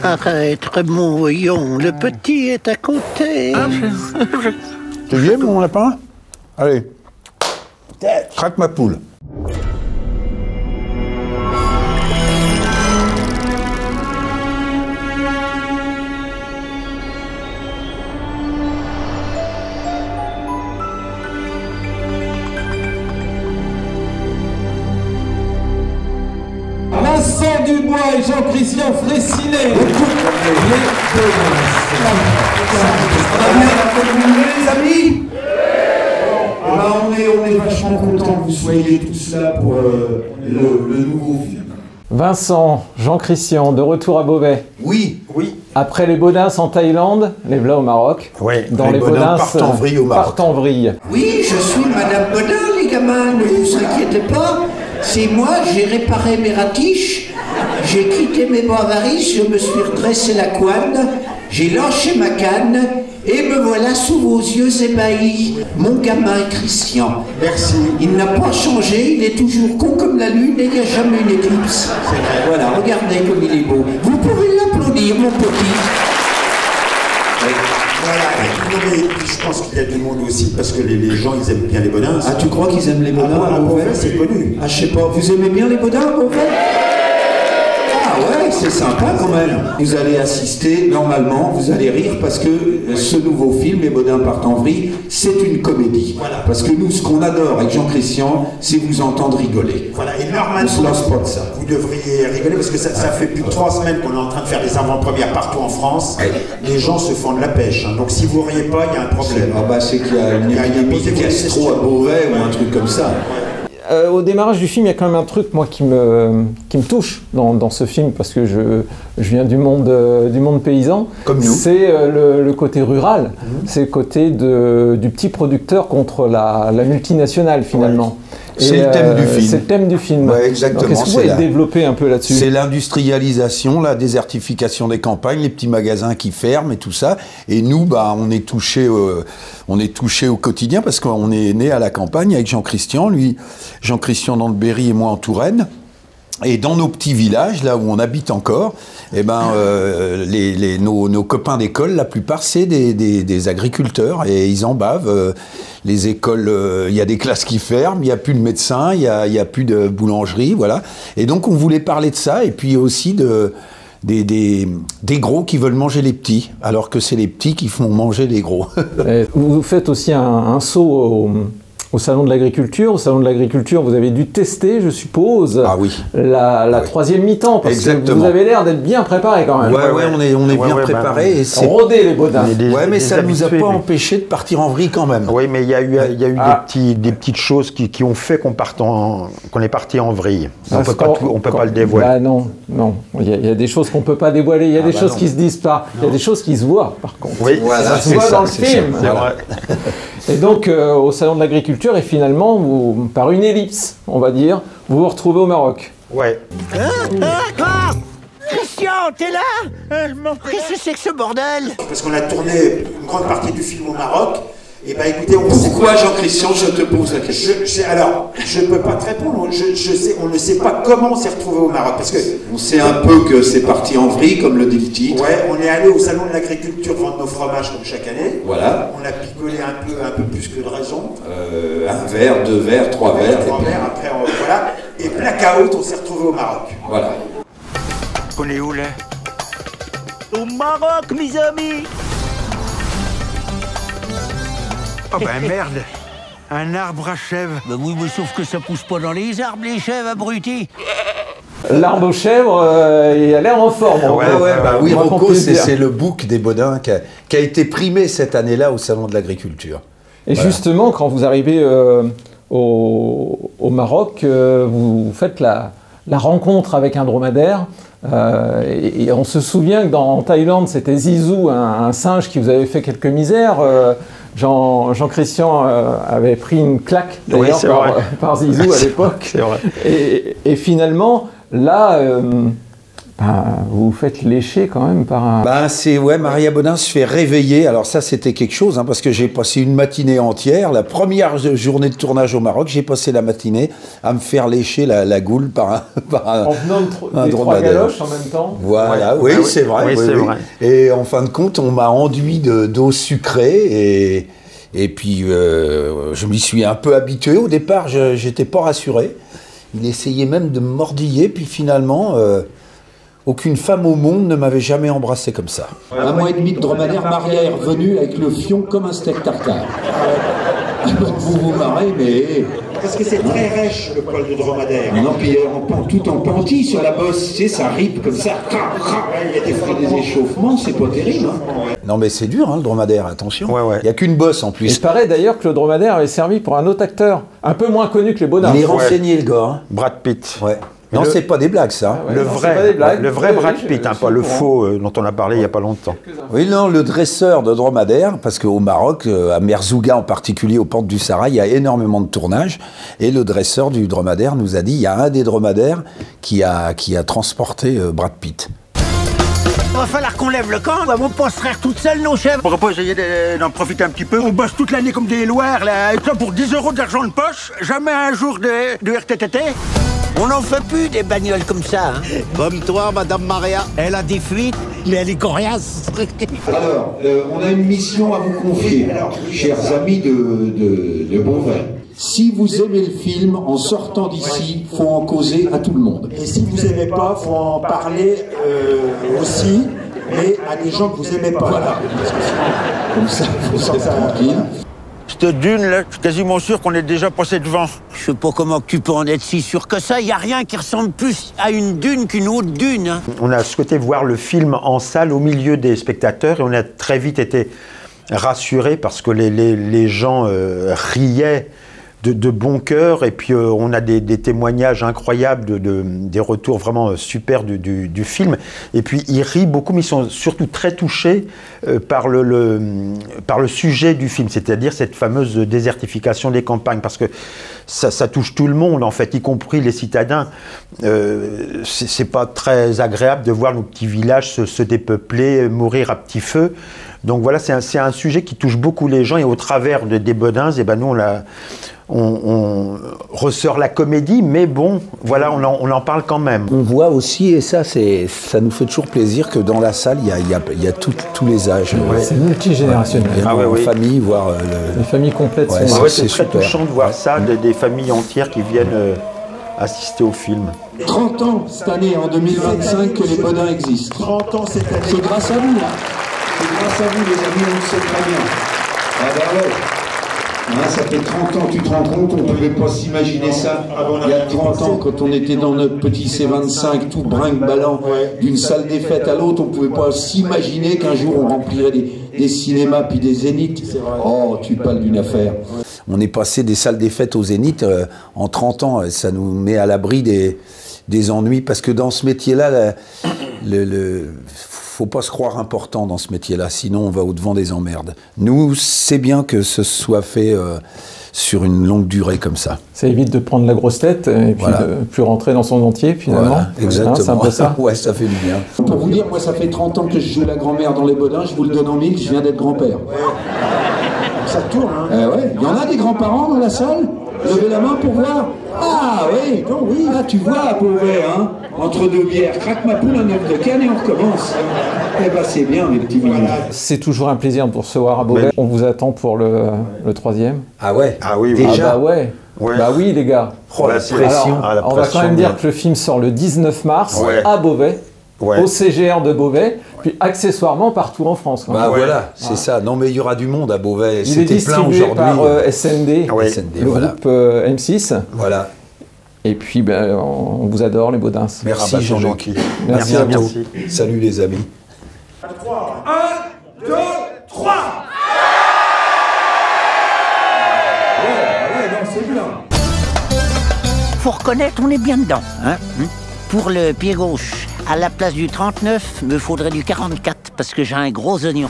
Arrête, mon voyons, le petit est à côté. Tu viens, mon lapin? Allez, craque ma poule. Vincent Dubois et Jean-Christian Fraissinet. Les amis, on est vachement contents que vous soyez tous là pour le nouveau film. Vincent, Jean-Christian, de retour à Beauvais. Oui. Après les Baudins en Thaïlande, les V'là au Maroc. Oui, dans les Baudins partent en vrille au Maroc. Partent en vrille. Oui, je suis Madame Baudin, les gamins, ne vous inquiétez pas. C'est moi, j'ai réparé mes ratiches, j'ai quitté mes bavaris, je me suis redressé la couenne, j'ai lâché ma canne, et me voilà sous vos yeux ébahis. Mon gamin Christian. Merci. Il n'a pas changé, il est toujours con comme la lune et il n'y a jamais une éclipse. Voilà, regardez comme il est beau. Vous pouvez l'applaudir, mon petit. Voilà, et puis je pense qu'il y a du monde aussi parce que les gens ils aiment bien les Baudins. Ah, tu crois qu'ils aiment les Baudins à Beauvais? C'est connu. Ah, je sais pas, vous aimez bien les Baudins à Beauvais? Ah ouais, c'est sympa quand même. Vous allez assister, normalement, vous allez rire parce que ce nouveau film, Les Baudins partent en vrille, c'est une comédie. Voilà. Parce que nous, ce qu'on adore avec Jean-Christian, c'est vous entendre rigoler. Voilà, et On normalement, se lance pas de ça. vous devriez rigoler parce que ça fait plus de 3 semaines qu'on est en train de faire des avant-premières partout en France. Les gens se font de la pêche. Hein. Donc si vous riez pas, il y a un problème. Ah bah c'est qu'il y a une épidémie de gastro à Beauvais ou un truc comme ça. Au démarrage du film, il y a quand même un truc moi qui me touche dans ce film parce que je viens du monde paysan. Comme nous. C'est le côté rural, c'est le côté du petit producteur contre la multinationale finalement. C'est le thème du film. C'est le thème du film. Ouais, exactement. Est-ce que vous pouvez développer un peu là-dessus? C'est l'industrialisation, la désertification des campagnes, les petits magasins qui ferment et tout ça. Et nous, bah, on est touchés au quotidien parce qu'on est né à la campagne avec Jean-Christian, lui, Jean-Christian dans le Berry et moi en Touraine. Et dans nos petits villages, là où on habite encore, eh ben, nos copains d'école, la plupart, c'est des agriculteurs et ils en bavent. Les écoles, il y a des classes qui ferment, il n'y a plus de médecins, il y a plus de boulangerie, voilà. Et donc, on voulait parler de ça et puis aussi des gros qui veulent manger les petits, alors que c'est les petits qui font manger les gros. Vous faites aussi un saut au Salon de l'Agriculture. Au Salon de l'Agriculture, vous avez dû tester, je suppose, la troisième mi-temps, parce que vous avez l'air d'être bien préparé quand même. Ouais, on est bien préparé. Et c'est rodé les Baudins. Ouais, mais ça ne nous a pas empêché de partir en vrille quand même. Oui, mais il y a eu des petites choses qui ont fait qu'on est parti en vrille. On peut pas le dévoiler. Bah non. Il y a des choses qu'on ne peut pas dévoiler, il y a des choses qui se disent pas, il y a des choses qui se voient par contre. Oui, ça se voit dans le film. C'est vrai. Et donc, au Salon de l'Agriculture, et finalement, par une ellipse, on va dire, vous vous retrouvez au Maroc. Ouais. Christian, t'es là? Qu'est-ce que c'est que ce bordel? Parce qu'on a tourné une grande partie du film au Maroc. Et ben écoutez, Pourquoi Jean-Christian, je te pose la question? Alors, je ne peux pas te répondre. On ne sait pas comment on s'est retrouvé au Maroc. Parce que On sait un peu que c'est parti en vrille, comme le dit le titre. ouais, on est allé au Salon de l'Agriculture vendre nos fromages comme chaque année. Voilà. On a picolé un peu plus que de raison. Un verre, 2 verres, 3 verres. Trois verres, après, voilà. Et blackout, on s'est retrouvé au Maroc. Voilà. On est où là? Au Maroc, mes amis. Oh ben merde. Un arbre à chèvre. Bah oui, mais sauf que ça pousse pas dans les arbres, les chèvres, abrutis. L'arbre aux chèvres, il a l'air en forme. Oui, Rocco, c'est le bouc des Baudins qui a été primé cette année-là au Salon de l'Agriculture. Et justement, quand vous arrivez au Maroc, vous faites la rencontre avec un dromadaire. Et on se souvient que en Thaïlande, c'était Zizou, un singe qui vous avait fait quelques misères. Jean-Christian avait pris une claque d'ailleurs par Zizou à l'époque. Et finalement, là, vous vous faites lécher quand même par un... Ouais, Maria Bodin se fait réveiller. Alors ça, c'était quelque chose, hein, parce que j'ai passé une matinée entière. La première journée de tournage au Maroc, j'ai passé la matinée à me faire lécher la goule par un en venant des trois galoches en même temps. Voilà, oui, c'est vrai. Oui, c'est vrai. Et en fin de compte, on m'a enduit d'eau sucrée et puis je m'y suis un peu habitué. Au départ, j'étais pas rassuré. Il essayait même de me mordiller, puis finalement... aucune femme au monde ne m'avait jamais embrassé comme ça. 1 mois et demi de dromadaire, Maria est revenue avec le fion comme un steak tartare. Vous vous marrez, mais... Parce que c'est très rêche, le poil de dromadaire. Non, puis on pend tout en panty sur la bosse, tu sais, ça ripe comme ça. Il y a des échauffements, c'est pas terrible. Hein. Non mais c'est dur, hein, le dromadaire, attention. Ouais. Il n'y a qu'une bosse en plus. Il paraît d'ailleurs que le dromadaire avait servi pour un autre acteur, un peu moins connu que les Bodins. Il est renseigné, le gars. Hein. Brad Pitt. Ouais. Non, c'est pas des blagues, ça. Ouais, Le non, vrai Brad Pitt, hein, pas le faux dont on a parlé il n'y a pas longtemps. Oui, non, le dresseur de dromadaire, parce qu'au Maroc, à Merzouga en particulier, aux portes du Sahara, il y a énormément de tournages. Et le dresseur du dromadaire nous a dit, il y a un des dromadaires qui a transporté Brad Pitt. Il va falloir qu'on lève le camp, on va pas se traire toute seule nos chèvres. Pourquoi pas essayer d'en profiter un petit peu? On bosse toute l'année comme des loirs, là, et ça pour 10 € d'argent de poche, jamais un jour de RTTT. On n'en fait plus des bagnoles comme ça. Hein. Comme toi, Madame Maria. Elle a des fuites, mais elle est coriace. Alors, on a une mission à vous confier, chers amis de Beauvais. Si vous aimez le film, en sortant d'ici, faut en causer à tout le monde. Et si vous aimez pas, faut en parler aussi, mais à des gens que vous aimez pas. Voilà. Comme ça, vous serez tranquille. Cette dune, là, je suis quasiment sûr qu'on est déjà passé devant. Je sais pas comment tu peux en être si sûr que ça. Y a rien qui ressemble plus à une dune qu'une autre dune. Hein. On a souhaité voir le film en salle au milieu des spectateurs et on a très vite été rassurés parce que les gens riaient de bon cœur et puis on a des témoignages incroyables des retours vraiment super du film et puis ils rient beaucoup mais ils sont surtout très touchés par le sujet du film, c'est-à-dire cette fameuse désertification des campagnes parce que ça touche tout le monde en fait, y compris les citadins. C'est pas très agréable de voir nos petits villages se dépeupler, mourir à petit feu. Donc voilà, c'est un sujet qui touche beaucoup les gens et au travers des Bodins, et ben nous on ressort la comédie, mais bon, voilà, on en parle quand même. On voit aussi, et ça nous fait toujours plaisir, que dans la salle, il y a tous les âges. Ouais, c'est multigénérationnel. Il y a une famille, voire... Les familles complètes Ouais, sont... C'est très super. touchant de voir ça, des familles entières qui viennent assister au film. 30 ans cette année, en 2025, que les Bodins existent. 30 ans cette année. C'est grâce à vous, hein. C'est grâce à vous, les amis, on le sait très bien. Ah bah ouais. Hein, ça fait 30 ans, tu te rends compte, on ne pouvait pas s'imaginer ça. Il y a 30 ans, quand on était dans notre petit C25, tout brinque-ballant, d'une salle des fêtes à l'autre, on ne pouvait pas s'imaginer qu'un jour on remplirait des cinémas puis des zéniths. Oh, tu parles d'une affaire. On est passé des salles des fêtes au Zénith en 30 ans. Ça nous met à l'abri des ennuis. Parce que dans ce métier-là, faut pas se croire important dans ce métier-là. Sinon, on va au-devant des emmerdes. Nous, c'est bien que ce soit fait sur une longue durée comme ça. Ça évite de prendre la grosse tête et puis Voilà. de plus rentrer dans son dentier finalement. Voilà, exactement. Hein, c'est un peu ça. Ouais, ça fait du bien. Pour vous dire, moi, ça fait 30 ans que je joue la grand-mère dans les Bodins, je vous le donne en mille, je viens d'être grand-père. Ça tourne, hein. Ouais. Il y en a des grands-parents dans la salle? Levez la main pour voir. Ah oui, bon, oui, là tu vois, Beauvais, hein, entre deux bières, craque ma poule, un œuf de canne et on recommence. Eh ben c'est bien, mes petits mignons. C'est toujours un plaisir de vous recevoir à Beauvais. On vous attend pour le troisième. Ah ouais. Ah oui, Déjà. Ah bah ouais. Ouais. Bah oui les gars. Oh, la pression. Alors, on va quand même dire que le film sort le 19 mars Ouais. à Beauvais, Ouais. au CGR de Beauvais, puis accessoirement partout en France. Quoi. Bah voilà, c'est ça. Non mais il y aura du monde à Beauvais. Il est C'était plein distribué aujourd'hui. par SND, Ouais. SND, le voilà. groupe M6. Voilà. Et puis ben, on vous adore les Bodins. Merci Ah bah, c'est Jean-Luc. gentil. Merci à vous. Merci. Salut les amis. 1, 2, 3. Faut reconnaître, on est bien dedans. Hein. Pour le pied gauche, à la place du 39, me faudrait du 44 parce que j'ai un gros oignon.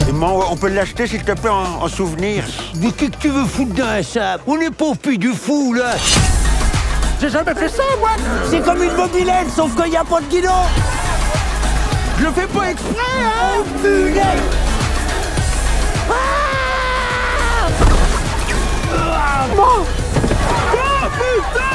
Et moi, on peut l'acheter, s'il te plaît, en souvenir. Mais qu'est-ce que tu veux foutre dans ça? On n'est pas au Puy du Fou, là. J'ai jamais fait ça, moi. C'est comme une mobilette, sauf qu'il n'y a pas de guidon. Je le fais pas exprès, hein. Oh, punaise. Oh, putain.